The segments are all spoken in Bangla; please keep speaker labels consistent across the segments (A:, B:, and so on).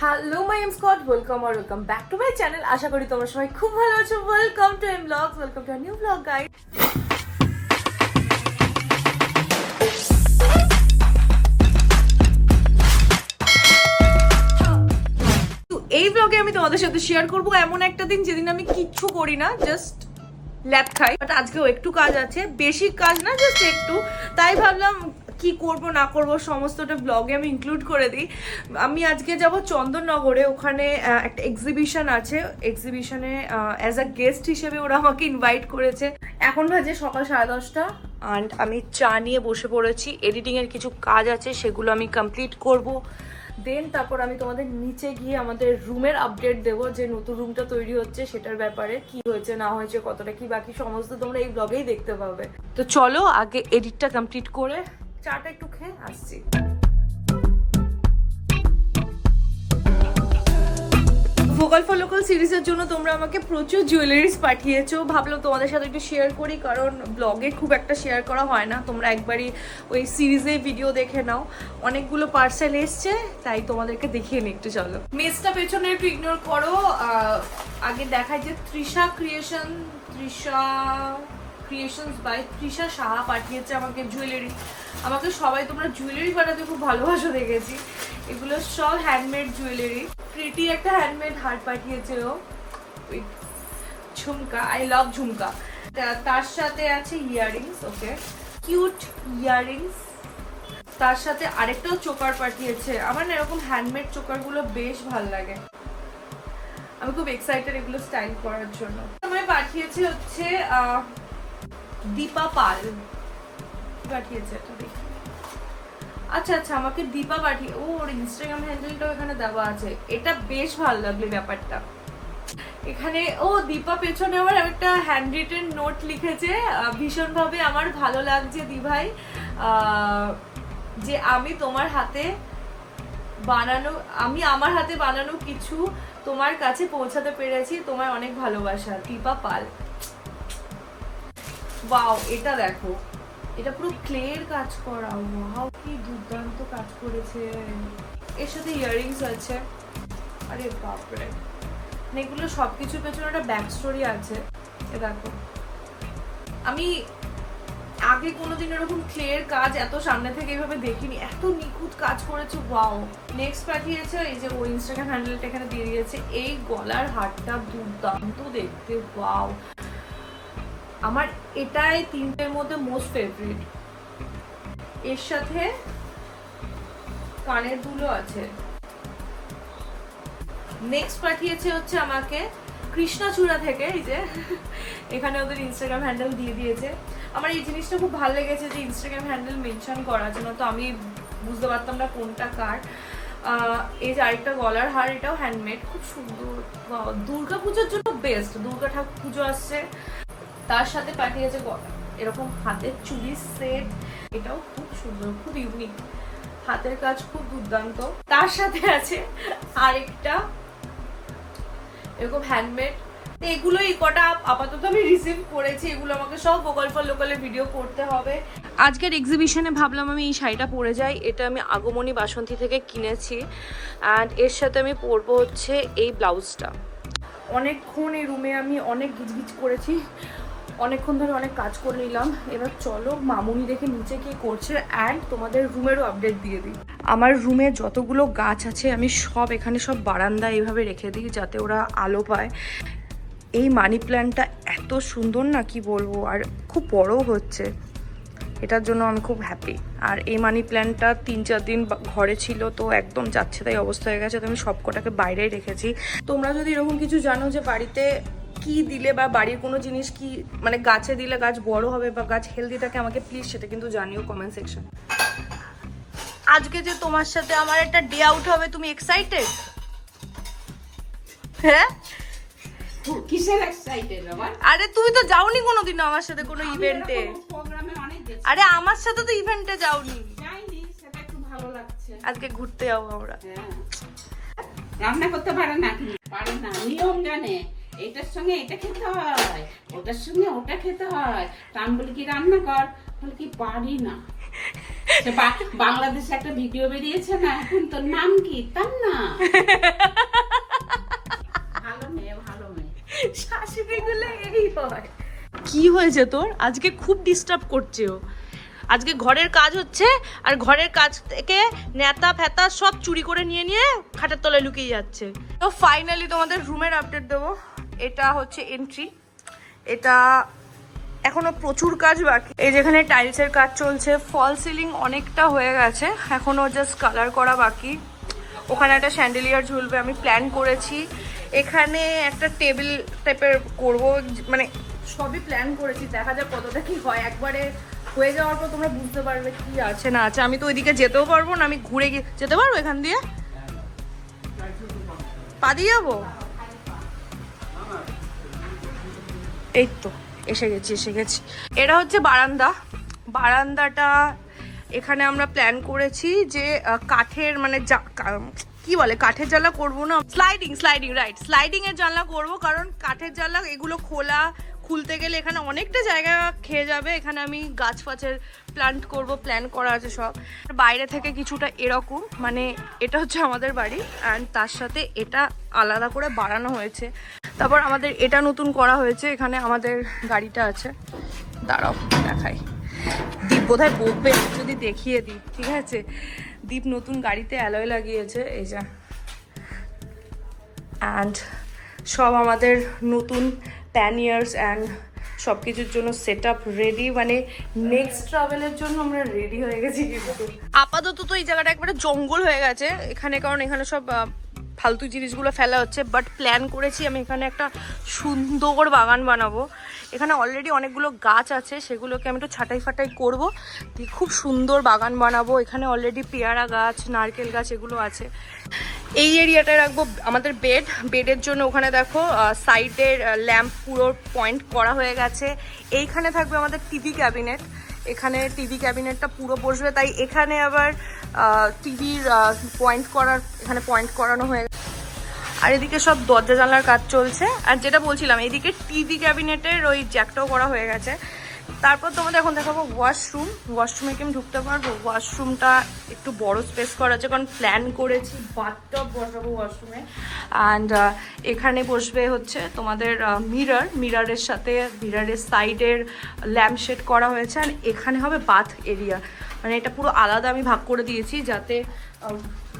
A: Hello my M Scott, welcome back to my channel. আশা করি তোমরা সবাই খুব ভালো আছো। Welcome to M blogs, welcome to new blog guide. এই ব্লগে আমি তোমাদের সাথে শেয়ার করব এমন একটা দিন যেদিন আমি কিচ্ছু করি না, জাস্ট ল্যাপ খাই। বাট আজকেও একটু কাজ আছে, বেশি কাজ না, জাস্ট একটু। তাই ভাবলাম কি করব না করব সমস্তটা ব্লগে আমি ইনক্লুড করে দিই। আমি আজকে যাব চন্দননগরে, ওখানে একটা এক্সিবিশন আছে। এক্সিবিশনে অ্যাজ আ গেস্ট হিসেবে ওরা আমাকে ইনভাইট করেছে। এখন বাজে সকাল 10:30 অ্যান্ড আমি চা নিয়ে বসে পড়েছি। এডিটিংয়ের কিছু কাজ আছে, সেগুলো আমি কমপ্লিট করব। দেন তারপর আমি তোমাদের নিচে গিয়ে আমাদের রুমের আপডেট দেবো, যে নতুন রুমটা তৈরি হচ্ছে সেটার ব্যাপারে, কি হয়েছে না হয়েছে, কতটা কি বাকি, সমস্ত তোমরা এই ব্লগেই দেখতে পাবে। তো চলো আগে এডিটটা কমপ্লিট করে চাটা একটু খেয়ে আসছি। ভোকাল ফর লোকাল সিরিজের জন্য তোমরা আমাকে প্রচুর জুয়েলারিস পাঠিয়েছো। ভাবলাম তোমাদের সাথে একটু শেয়ার করি, কারণ ব্লগে খুব একটা শেয়ার করা হয় না। তোমরা একবারই ওই সিরিজে ভিডিও দেখে নাও। অনেকগুলো পার্সেল এসছে, তাই তোমাদেরকে দেখিয়ে নিই একটু। চলো, মেজটা পেছনে একটু ইগনোর করো। আগে দেখায় যে তৃষা ক্রিয়েশনস বাই তৃষা সাহা পাঠিয়েছে আমাকে জুয়েলারি। আমাকে সবাই তোমরা জুয়েলারি বানাতে খুব ভালোবাসো দেখেছি। এগুলো সব হ্যান্ডমেড জুয়েলারি। প্রিটি একটা হ্যান্ডমেড হার্ট পাঠিয়েছে ও, ঝুমকা। আই লাভ ঝুমকা। তার সাথে আছে ইয়াররিংস, ওকে, কিউট ইয়াররিংস। তার সাথে আরেকটাও চোকার পাঠিয়েছে। আমার না এরকম হ্যান্ডমেড চোকারগুলো বেশ ভালো লাগে। আমি খুব এক্সাইটেড এগুলো স্টাইল করার জন্য। আমায় পাঠিয়েছে হচ্ছে দীপা পাল পাঠিয়েছে। এটা দেখি। আচ্ছা, আমাকে দীপা পাঠিয়ে, ওর ইনস্টাগ্রাম হ্যান্ডেলটাও এখানে দেওয়া আছে। এটা বেশ ভালো লাগলো ব্যাপারটা। এখানে দীপা পেছনে আমার একটা হ্যান্ড রিটেন নোট লিখেছে। ভীষণভাবে আমার ভালো লাগছে দিভাই, যে আমি আমার হাতে বানানো কিছু তোমার কাছে পৌঁছাতে পেরেছি। তোমার অনেক ভালোবাসা, দীপা পাল। ওয়াও, এটা দেখো, এটা পুরো ক্লের কাজ করা। ওয়াও, কি দুর্দান্ত কাজ করেছে। এর সাথে ইয়াররিংস আছে। আরে বাপরে, এগুলো সবকিছু পেছনে একটা ব্যাক স্টোরি আছে। এ দেখো, আমি আগে কোনোদিন এরকম ক্লের কাজ এত সামনে থেকে এইভাবে দেখিনি। এত নিখুঁত কাজ করেছে। ওয়াও। নেক্সট পাঠিয়েছে, এই যে ওর ইনস্টাগ্রাম হ্যান্ডেলটা এখানে দিয়ে দিয়েছে। এই গলার হারটা দুর্দান্ত দেখতে। ওয়াও, আমার এটাই তিনটের মধ্যে মোস্ট ফেভারিট। এর সাথে কানের দুলও আছে। নেক্সট পাঠিয়েছে হচ্ছে আমাকে কৃষ্ণচূড়া থেকে। এই যে এখানে ওদের ইনস্টাগ্রাম হ্যান্ডেল দিয়ে দিয়েছে। আমার এই জিনিসটা খুব ভালো লেগেছে যে ইনস্টাগ্রাম হ্যান্ডেল মেনশন করার জন্য, তো আমি বুঝতে পারতাম না কোনটা কার। এই যে আরেকটা গলার হার, এটাও হ্যান্ডমেড, খুব সুন্দর। দুর্গা পুজোর জন্য বেস্ট। দুর্গা ঠাকুর পুজো আসছে। তার সাথে পাঠিয়েছে এরকম হাতের চুড়ির সেট। এটাও খুব সুন্দর, খুব ইউনিক, হাতের কাজ খুব দুর্দান্ত। তার সাথে আছে আরেকটা এরকম হ্যান্ডমেড। এগুলোই কটা আপাতত আমি রিসিভ করেছি। এগুলো আমাকে সব ভোকাল ফর লোকালের ভিডিও করতে হবে। আজকের এক্সিবিশনে ভাবলাম আমি এই শাড়িটা পরে যাই। এটা আমি আগমনী বাসন্তী থেকে কিনেছি। অ্যান্ড এর সাথে আমি পরবো হচ্ছে এই ব্লাউজটা। অনেকক্ষণ এই রুমে আমি অনেক গিজগিজ করেছি, অনেকক্ষণ ধরে অনেক কাজ করে নিলাম। এবার চলো মামুনি দেখে নিচে কি করছে, অ্যান্ড তোমাদের রুমেরও আপডেট দিয়ে দিই। আমার রুমে যতগুলো গাছ আছে আমি সব এখানে সব বারান্দায় এইভাবে রেখে দিই, যাতে ওরা আলো পায়। এই মানি প্ল্যান্টটা এত সুন্দর না, কি বলবো, আর খুব বড়ও হচ্ছে। এটার জন্য আমি খুব হ্যাপি। আর এই মানি প্ল্যান্টটা 3-4 দিন ঘরে ছিল, তো একদম যাচ্ছে তাই অবস্থা হয়ে গেছে, তো আমি সব কটাকে বাইরেই রেখেছি। তোমরা যদি এরকম কিছু জানো যে বাড়িতে কি দিলে বা বাড়ির কোনো জিনিস কি মানে গাছে দিলে গাছ বড় হবে বা গাছ হেলদি থাকে, আমাকে প্লিজ সেটা কিন্তু জানিও কমেন্ট সেকশন। আজকে যে তোমার সাথে আমার একটা ডে আউট হবে, তুমি এক্সাইটেড? হ্যাঁ,
B: কিসের এক্সাইটেড আবার?
A: আরে তুমি তো যাওনি কোনোদিনও আমার সাথে কোনো ইভেন্টে। আরে আমার সাথে তো ইভেন্টে যাওনি।
B: যাইনি, সেটা একটু ভালো লাগছে।
A: আজকে ঘুরতে যাবো আমরা।
B: রান্না করতে পারে না, পারে না, নিয়ম জানে। এটার সঙ্গে এটা খেতে হয়, ওটার সঙ্গে ওটা খেতে হয়। তা আমি বলি কি রান্না কর, বলে কি পারি না। বাংলাদেশে একটা ভিডিও বেরিয়েছে না, এখন তোর নাম কি? তান্না। ভালো মেয়ে, ভালো মেয়ে।
A: শাশুড়িগুলো এরই হয়। কি হয়েছে তোর? আজকে খুব ডিস্টার্ব করছে ও। আজকে ঘরের কাজ হচ্ছে আর ঘরের কাজ থেকে নেতা ফেতা সব চুরি করে নিয়ে নিয়ে খাটের তলায় লুকিয়ে যাচ্ছে। তো ফাইনালি তোমাদের রুমের আপডেট দেবো। এটা হচ্ছে এন্ট্রি। এটা এখনো প্রচুর কাজ বাকি। এই যেখানে টাইলসের কাজ চলছে, ফল সিলিং অনেকটা হয়ে গেছে, এখনো জাস্ট কালার করা বাকি। ওখানে একটা স্যান্ডেলিয়ার ঝুলবে, আমি প্ল্যান করেছি। এখানে একটা টেবিল টাইপের করব, মানে সবই প্ল্যান করেছি, দেখা যাক কতটা কি হয়। একবারে হয়ে যাওয়ার পর তোমরা বুঝতে পারবে কি আছে না আছে। আমি তো ওইদিকে যেতেও পারবো না, আমি ঘুরে গিয়ে যেতে পারবো এখান দিয়ে? পা দিয়ে যাবো? এই তো এসে গেছি। এটা হচ্ছে বারান্দাটা এখানে আমরা প্ল্যান করেছি যে কাঠের, মানে কি বলে, কাঠের জানলা করবো না, স্লাইডিং রাইট, স্লাইডিং এর জানলা করবো। কারণ কাঠের জানলা এগুলো খুলতে গেলে এখানে অনেকটা জায়গা খেয়ে যাবে। এখানে আমি গাছ ফাছের প্ল্যান্ট করব, প্ল্যান করা আছে সব। বাইরে থেকে কিছুটা এরকম, মানে এটা হচ্ছে আমাদের বাড়ি অ্যান্ড তার সাথে এটা আলাদা করে বাড়ানো হয়েছে। তারপর আমাদের এটা নতুন করা হয়েছে, এখানে আমাদের গাড়িটা আছে। দাঁড়াও দেখাই, দীপ বোধহয় বকবে যদি দেখিয়ে দিই, ঠিক আছে? দীপ নতুন গাড়িতে অ্যালয় লাগিয়েছে, এই যা। অ্যান্ড সব আমাদের নতুন প্যানিয়ার্স অ্যান্ড সব কিছুর জন্য সেট আপ রেডি, মানে নেক্সট ট্রাভেলের জন্য আমরা রেডি হয়ে গেছি। আপাতত তো এই জায়গাটা একবারে জঙ্গল হয়ে গেছে এখানে, কারণ এখানে সব ফালতু জিনিসগুলো ফেলা হচ্ছে। বাট প্ল্যান করেছি আমি এখানে একটা সুন্দর বাগান বানাবো। এখানে অলরেডি অনেকগুলো গাছ আছে, সেগুলোকে আমি একটু ছাঁটাই ফাটাই করবো, খুব সুন্দর বাগান বানাবো। এখানে অলরেডি পেয়ারা গাছ, নারকেল গাছ এগুলো আছে। এই এরিয়াটায় রাখবো আমাদের বেডের জন্য। ওখানে দেখো সাইডের ল্যাম্প পুরো পয়েন্ট করা হয়ে গেছে। এইখানে থাকবে আমাদের টিভি ক্যাবিনেট, এখানে টিভি ক্যাবিনেটটা পুরো বসবে, তাই এখানে আবার টিভির এখানে পয়েন্ট করানো হয়ে গেছে। আর এদিকে সব দরজা জানলার কাজ চলছে। আর যেটা বলছিলাম, এদিকে টিভি ক্যাবিনেটের ওই জ্যাকটাও করা হয়ে গেছে। তারপর তোমাদের এখন দেখাবো ওয়াশরুমে কি আমি ঢুকতে পারবো? ওয়াশরুমটা একটু বড় স্পেস করা আছে, কারণ প্ল্যান করেছি বাথটব বসাবো ওয়াশরুমে। অ্যান্ড এখানে বসবে হচ্ছে তোমাদের মিরারের সাথে মিরারের সাইডের ল্যাম্পশেড করা হয়েছে। আর এখানে হবে বাথ এরিয়া, মানে এটা পুরো আলাদা আমি ভাগ করে দিয়েছি, যাতে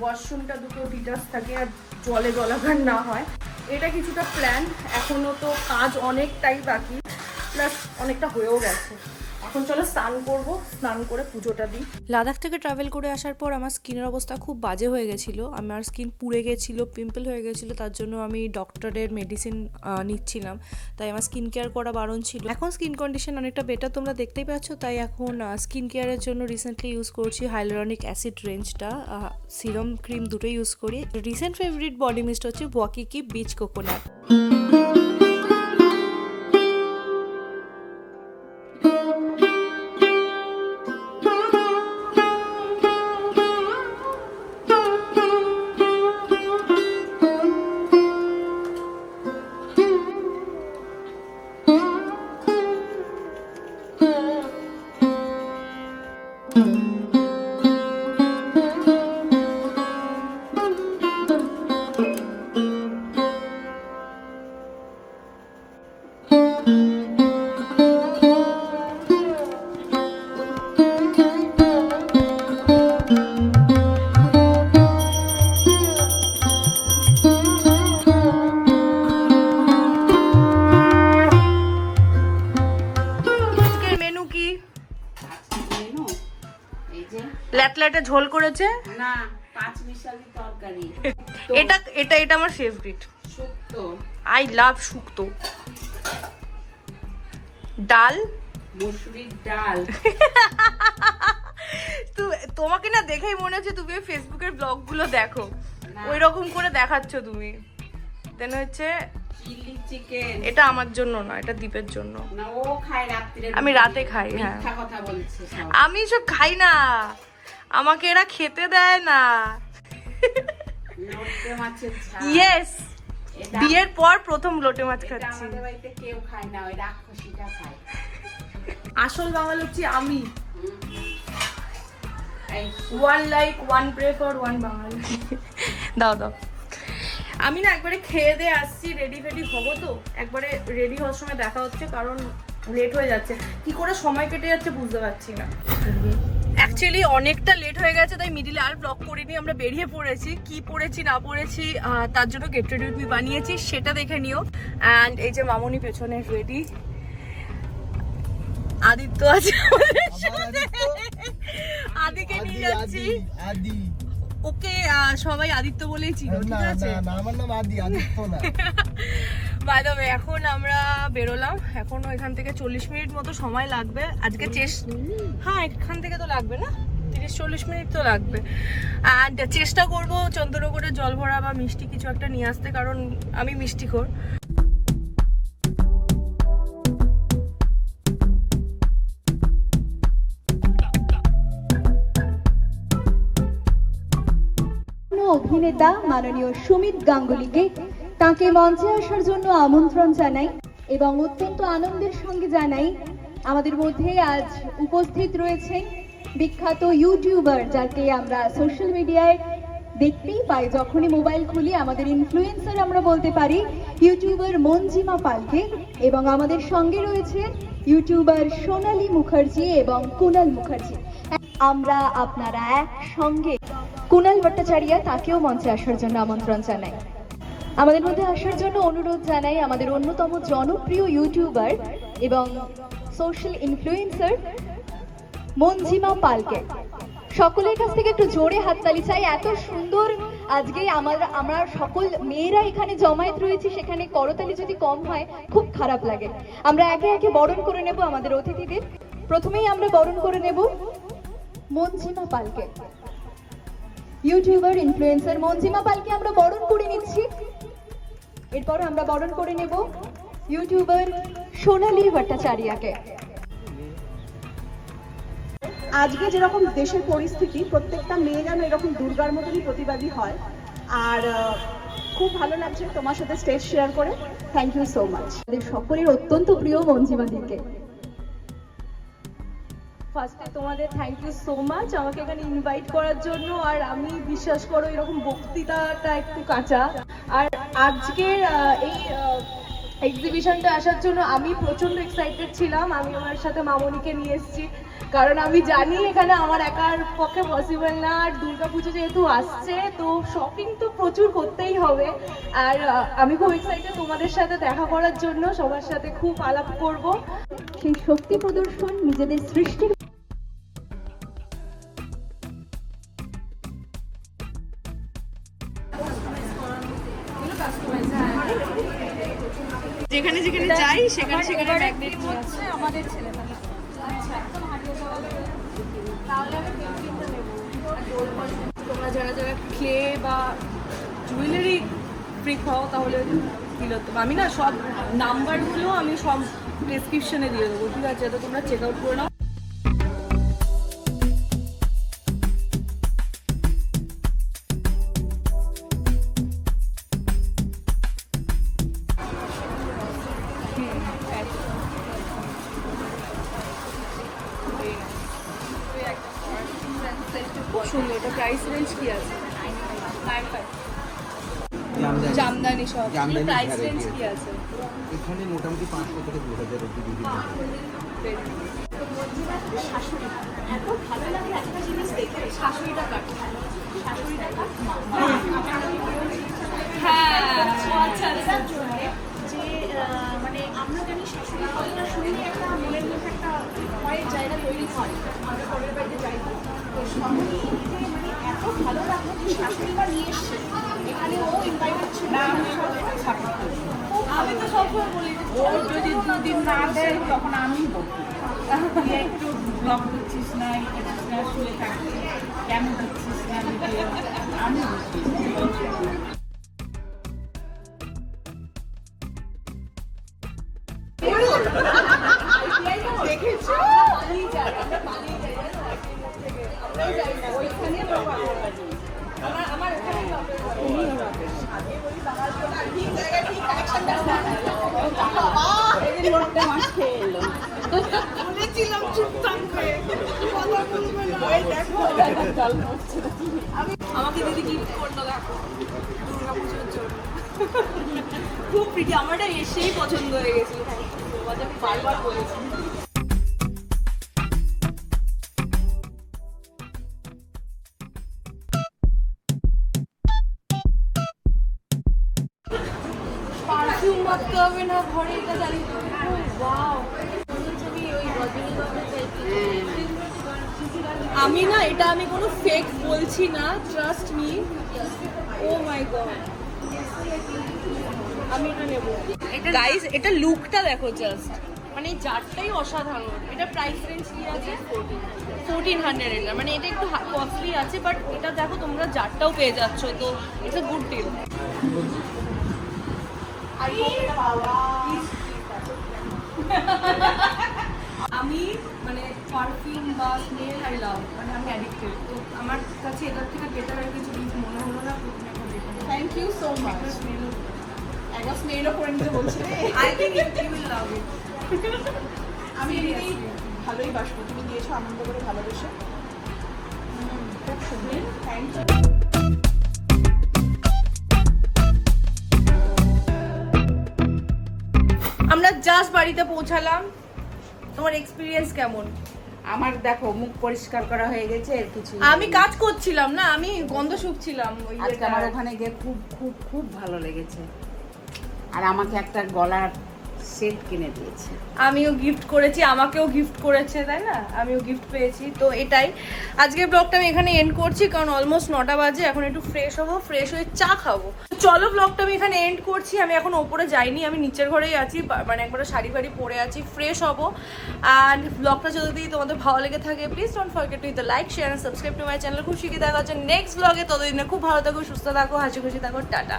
A: ওয়াশরুমটা দুটো ডিটাচ থাকে আর জলে জলাকার না হয়। এটা কিছুটা প্ল্যান, এখনো তো কাজ অনেকটাই বাকি, প্লাস অনেকটা হয়েও গেছে। এখন চলো স্নান করবো, স্নান করে পুজোটা দিই।
C: লাদাখ থেকে ট্রাভেল করে আসার পর আমার স্কিনের অবস্থা খুব বাজে হয়ে গেছিলো। আমার স্কিন পুড়ে গেছিলো, পিম্পল হয়ে গেছিলো, তার জন্য আমি ডক্টরের মেডিসিন নিচ্ছিলাম, তাই আমার স্কিন কেয়ার করা বারণ ছিল। এখন স্কিন কন্ডিশন অনেকটা বেটার, তোমরা দেখতেই পাচ্ছ। তাই এখন স্কিন কেয়ারের জন্য রিসেন্টলি ইউজ করছি হাইলোরনিক অ্যাসিড রেঞ্জটা, সিরাম ক্রিম দুটোই ইউজ করি। রিসেন্ট ফেভারিট বডি মিস্ট হচ্ছে ওয়াকিকি বিচ কোকোনাট।
A: ল্যাটল্যাটে ঝোল করেছে
B: না, 5 মিশালি তরকারি।
A: এটা আমার ফেভারিট।
B: শুক্তো,
A: আই লাভ শুক্তো। ডাল,
B: মসুরির ডাল।
A: তো তোমাকে না দেখেই মনে হচ্ছে তুমি ফেসবুকের ব্লগগুলো দেখো, ওই রকম করে দেখাচ্ছ তুমি। দেন হচ্ছে
B: চিলি চিকেন।
A: এটা আমার জন্য না, এটা দীপের জন্য।
B: না, ও খায় রাত্রে।
A: আমি রাতে খাই। হ্যাঁ,
B: মিথ্যা কথা বলছে সব।
A: আমি সব খাই না, আমাকে এরা খেতে দেয় না।
B: লোটে মাছের ঝাল।
A: ইয়েস, বিয়ের পর প্রথম লোটে মাছ খাচ্ছি।
B: আমাদের বাড়িতে কেউ খায় না, ওই রাক্ষসীটা খায়।
A: আসল বাঙালি হচ্ছি আমি। One like, one pray for one Bengali. দাও দাও। আমি না একবারে খেয়ে দিয়ে আসছি, রেডি ফেডি হবো তো, একবারে রেডি হওয়ার সময় দেখা হচ্ছে, কারণ লেট হয়ে যাচ্ছে। কি করে সময় কেটে যাচ্ছে বুঝতে পারছি না। অ্যাকচুয়ালি অনেকটা লেট হয়ে গেছে, তাই মিডিলে আর ব্লগ করিনি। আমরা বেরিয়ে পড়েছি, কি পড়েছি না পড়েছি তার জন্য গেট রেডি উইথ মি বানিয়েছি, সেটা দেখে নিও। অ্যান্ড এই যে মামনি পেছনে রেডি, আদিত্য আছে আমাদের সাথে, আদিকে নিয়ে যাচ্ছি। ওকে সবাই আদিত্য বলেই চিনো, ঠিক আছে?
D: না, আমার নাম আদি, আদিত্য না।
A: বাই দ্য ওয়ে, এখন আমরা বেরোলাম, এখনো এখান থেকে 40 মিনিট মতো সময় লাগবে। আজকে হ্যাঁ, এখান থেকে তো লাগবে না, 30-40 মিনিট তো লাগবে। অ্যান্ড চেষ্টা করবো চন্দ্রনগরের জল ভরা বা মিষ্টি কিছু একটা নিয়ে আসতে, কারণ আমি মিষ্টিখোর।
E: অভিনেতা মাননীয় সুমিত গাঙ্গুলিকে তাকে মঞ্চে আসার জন্য আমন্ত্রণ জানাই এবং অত্যন্ত আনন্দের সঙ্গে জানাই আমাদের মধ্যে আজ উপস্থিত রয়েছেন বিখ্যাত ইউটিউবার, যাকে আমরা সোশ্যাল মিডিয়ায় দেখতেই পাই, যখনই মোবাইল খুলি আমাদের ইনফ্লুয়েন্সার আমরা বলতে পারি, ইউটিউবার মঞ্জিমা পালকে। এবং আমাদের সঙ্গে রয়েছে ইউটিউবার সোনালী মুখার্জি এবং কুনাল মুখার্জি। আমরা আপনারা একসঙ্গে কুনাল ভট্টাচার্য, তাকেও মঞ্চে আসার জন্য আমন্ত্রণ জানাই। আমাদের মধ্যে আসার জন্য অনুরোধ জানাই আমাদের অন্যতম জনপ্রিয় ইউটিউবার এবং সোশ্যাল ইনফ্লুয়েন্সার মঞ্জিমা পালকে। সকলের কাছ থেকে একটু জোরে হাততালি চাই। এত সুন্দর আজকে আমরা সকল মেয়েরা এখানে জমায়েত রয়েছি, সেখানে করতালি যদি কম হয় খুব খারাপ লাগে। আমরা একে একে বরণ করে নেব আমাদের অতিথিদের। প্রথমেই আমরা বরণ করে নেব মঞ্জিমা পালকে, ইউটিউবার ইনফ্লুয়েন্সার মঞ্জিমা পালকে আমরা বরণ করে নিচ্ছি। এরপর আমরা বরণ করে নেব ইউটিউবার সোনালী ভট্টাচার্যকে।
F: আজকে যেরকম দেশের পরিস্থিতি, প্রত্যেকটা মেয়ে যেন এরকম দুর্গার মতনই প্রতিবাদী হয়। আর খুব ভালো লাগছে তোমার সাথে স্টেজ শেয়ার করে। Thank you so much.
E: আমাদের সকলের অত্যন্ত প্রিয় মঞ্জিমা দিকে ফার্স্টে তোমাদের থ্যাংক ইউ সো মাচ আমাকে এখানে ইনভাইট করার জন্য। আর আমি বিশ্বাস করো এরকম বক্তৃতাটা একটু কাঁচা, আর আজকের এই এক্সিবিশনটা আসার জন্য আমি প্রচন্ড এক্সাইটেড ছিলাম। আমি আমার সাথে মামনিকে নিয়ে এসেছি, কারণ আমি জানি এখানে আমার একার পক্ষে পসিবল না। আর দুর্গাপুজো যেহেতু আসছে, তো শপিং তো প্রচুর করতেই হবে। আর আমি খুব এক্সাইটেড তোমাদের সাথে দেখা করার জন্য, সবার সাথে খুব আলাপ করব। সেই শক্তি প্রদর্শন নিজেদের সৃষ্টির
A: যেখানে যেখানে যাই সেখানে সেখানে ম্যাগনেট হচ্ছে আমাদের ছেলেমেলা। তোমরা যারা যারা ক্লে বা জুয়েলারি ফ্রিক হও তাহলে দিল তো আমি না সব নাম্বারগুলো আমি সব ডেসক্রিপশনে দিয়ে দেবো, ঠিক আছে? তো তোমরা চেক আউট করে নাও। খুব সুন্দর। এটা প্রাইস রেঞ্জ কি আছে? জামদানি সব প্রাইস রেঞ্জ কি আছে?
D: এখানে মোটামুটি 500 থেকে 2000 অবধি বিভিন্ন।
F: এত ভালো লাগে একটা জিনিস দেখে, শাশুড়িটা কাটে, শাশুড়িটা
A: হ্যাঁ, আচ্ছা আচ্ছা।
F: যে মানে আমরা জানি শাশুড়ি কথাটা শুনলে একটা মনের মধ্যে একটা ভয়ের জায়গা তৈরি হয়। আমরা পরের বাড়িতে যাই তো মানে এত ভালো লাগলো যে শাশুড়িটা নিয়ে এসছে এখানে, ও ইনভাইটেড ছিল।
A: আমি তো সবসময় বলি
B: ও যদি দুদিন না দেয় তখন আমি বলবো একটু ব্লগ দিচ্ছিস না, শুয়ে থাকছি, কেন দিচ্ছিস না ভিডিও, আমি
F: দেখেছো
B: লোকটা মাছ খেয়ে এলো।
F: বলেছিলাম চুপ থাকবে।
A: আমাকে দিদি গিফট করলো দেখো দুর্গাপুজোর জন্য। খুব প্রিটি, আমার এটা এসেই পছন্দ হয়ে গেছিল। আমি বারবার বলেছি। পারফিউম মাখতে হবে না ঘরে, এটা জানি। ওয়াও, আমি না এটা আমি কোনো ফেক বলছি না, ট্রাস্ট মি। ও মাই গড, আমি এটা নেব। গাইস, এটা লুকটা দেখো জাস্ট, মানে এই জারটাই অসাধারণ। এটা প্রাইস রেঞ্জ কি আছে? 1400 এটা, মানে এটা একটু কস্টলি আছে, বাট এটা দেখো তোমরা জারটাও পেয়ে যাচ্ছ, তো ইটস আ গুড ডিল। আমি মানে পারফিউম বা স্মেল আই লাভ, মানে আমি অ্যাডিক্টেড, তো আমার কাছে এটার থেকে বেটার আর কিছু গিফট মনে হলো না।
F: Thank you so much. একবার স্মেলও করে নিতে বলছিলে।
A: I think you will love it.
F: আমি এমনিতেই ভালোই বাসবো, তুমি দিয়েছো আনন্দ করে ভালোবেসে। খুব সুন্দর, থ্যাংক ইউ।
A: আমরা জাস্ট বাড়িতে পৌঁছালাম। তোমার এক্সপিরিয়েন্স কেমন?
B: আমার দেখো মুখ পরিষ্কার করা হয়ে গেছে, এর কিছু
A: আমি কাজ করছিলাম না, আমি গন্ধ শুকছিলাম। ওই
B: আজকে আমার ওখানে গিয়ে খুব খুব খুব ভালো লেগেছে। আর আমাকে একটা গলার সেট কিনে দিয়েছে।
A: আমিও গিফট করেছি, আমাকেও গিফট করেছে, তাই না? আমিও গিফট পেয়েছি। তো এটাই আজকের ব্লগটা আমি এখানে এন্ড করছি, কারণ অলমোস্ট 9টা বাজে। এখন একটু ফ্রেশ হবো, ফ্রেশ হয়ে চা খাবো। চলো, ব্লগটা আমি এখানে এন্ড করছি। আমি এখন ওপরে যাইনি, আমি নিচের ঘরেই আছি, মানে একবার শাড়ি ফাড়ি পরে আছি, ফ্রেশ হবো। অ্যান্ড ব্লগটা যদি তোমাদের ভালো লেগে থাকে, please don't forget to hit the like, share and subscribe to my channel. খুব শিখে দেখা হচ্ছে নেক্সট ব্লগে। ততদিনে খুব ভালো থাকো, সুস্থ থাকো, হাসি খুশি থাকো। টাটা।